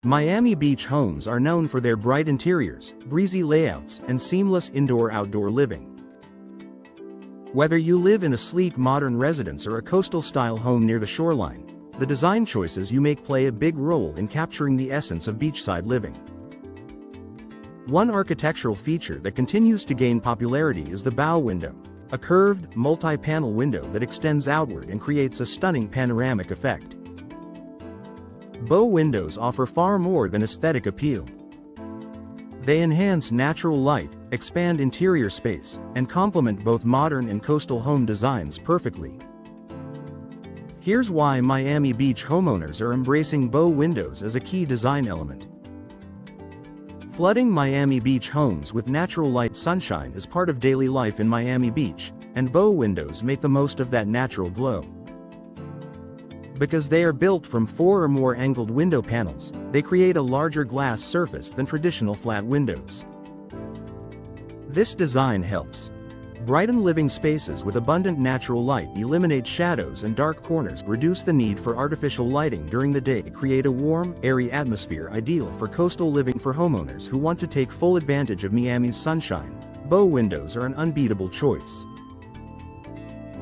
Miami Beach homes are known for their bright interiors, breezy layouts, and seamless indoor-outdoor living. Whether you live in a sleek modern residence or a coastal-style home near the shoreline, the design choices you make play a big role in capturing the essence of beachside living. One architectural feature that continues to gain popularity is the bow window, a curved, multi-panel window that extends outward and creates a stunning panoramic effect. Bow windows offer far more than aesthetic appeal. They enhance natural light, expand interior space, and complement both modern and coastal home designs perfectly. Here's why Miami Beach homeowners are embracing bow windows as a key design element. Flooding Miami Beach homes with natural light sunshine is part of daily life in Miami Beach, and bow windows make the most of that natural glow. Because they are built from 4 or more angled window panels, they create a larger glass surface than traditional flat windows. This design helps brighten living spaces with abundant natural light, eliminate shadows and dark corners, reduce the need for artificial lighting during the day, create a warm, airy atmosphere ideal for coastal living. For homeowners who want to take full advantage of Miami's sunshine, bow windows are an unbeatable choice.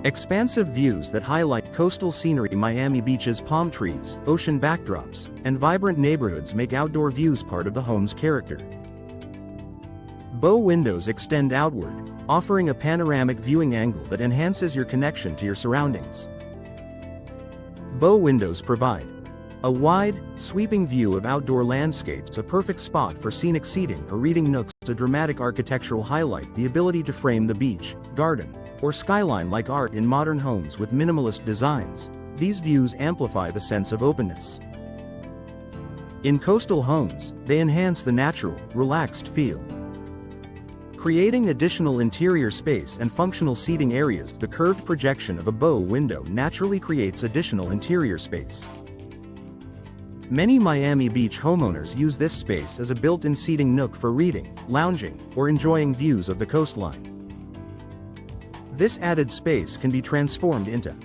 Expansive views that highlight coastal scenery, Miami Beach's palm trees, ocean backdrops, and vibrant neighborhoods make outdoor views part of the home's character. Bow windows extend outward, offering a panoramic viewing angle that enhances your connection to your surroundings. Bow windows provide a wide, sweeping view of outdoor landscapes, a perfect spot for scenic seating or reading nooks. A dramatic architectural highlight, the ability to frame the beach, garden, or skyline like art in modern homes with minimalist designs. These views amplify the sense of openness. In coastal homes, they enhance the natural, relaxed feel. Creating additional interior space and functional seating areas, the curved projection of a bow window naturally creates additional interior space. Many Miami Beach homeowners use this space as a built-in seating nook for reading, lounging, or enjoying views of the coastline. This added space can be transformed into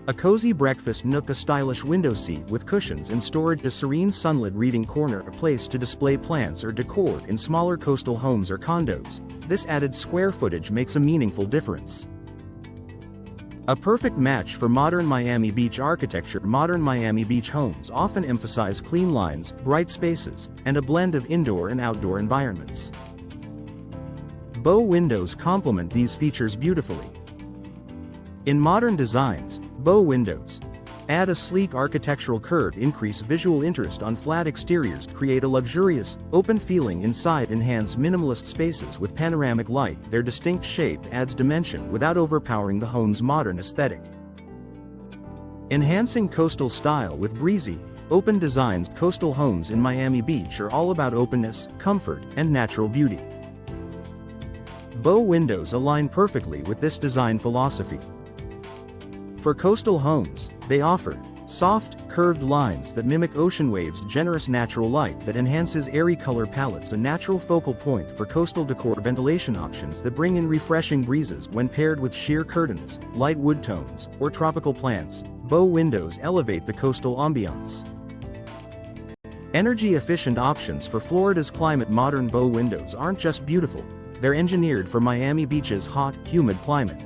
a cozy breakfast nook, a stylish window seat with cushions and storage, a serene sunlit reading corner, a place to display plants or decor. In smaller coastal homes or condos, this added square footage makes a meaningful difference. A perfect match for modern Miami Beach architecture. Modern Miami Beach homes often emphasize clean lines, bright spaces, and a blend of indoor and outdoor environments. Bow windows complement these features beautifully. In modern designs, bow windows add a sleek architectural curve, increase visual interest on flat exteriors, create a luxurious, open feeling inside, enhance minimalist spaces with panoramic light. Their distinct shape adds dimension without overpowering the home's modern aesthetic. Enhancing coastal style with breezy, open designs. Coastal homes in Miami Beach are all about openness, comfort, and natural beauty. Bow windows align perfectly with this design philosophy. For coastal homes, they offer soft, curved lines that mimic ocean waves, generous natural light that enhances airy color palettes, a natural focal point for coastal decor, ventilation options that bring in refreshing breezes when paired with sheer curtains, light wood tones, or tropical plants. Bow windows elevate the coastal ambiance. Energy-efficient options for Florida's climate. Modern bow windows aren't just beautiful, they're engineered for Miami Beach's hot, humid climate.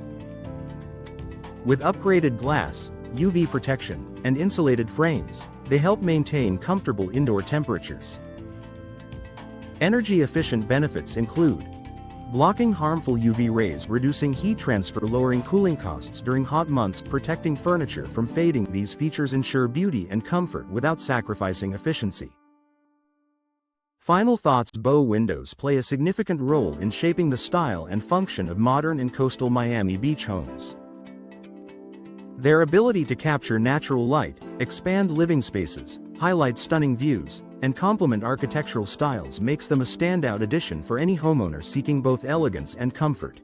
With upgraded glass, UV protection, and insulated frames, they help maintain comfortable indoor temperatures. Energy-efficient benefits include blocking harmful UV rays, reducing heat transfer, lowering cooling costs during hot months, protecting furniture from fading. These features ensure beauty and comfort without sacrificing efficiency. Final thoughts: bow windows play a significant role in shaping the style and function of modern and coastal Miami Beach homes. Their ability to capture natural light, expand living spaces, highlight stunning views, and complement architectural styles makes them a standout addition for any homeowner seeking both elegance and comfort.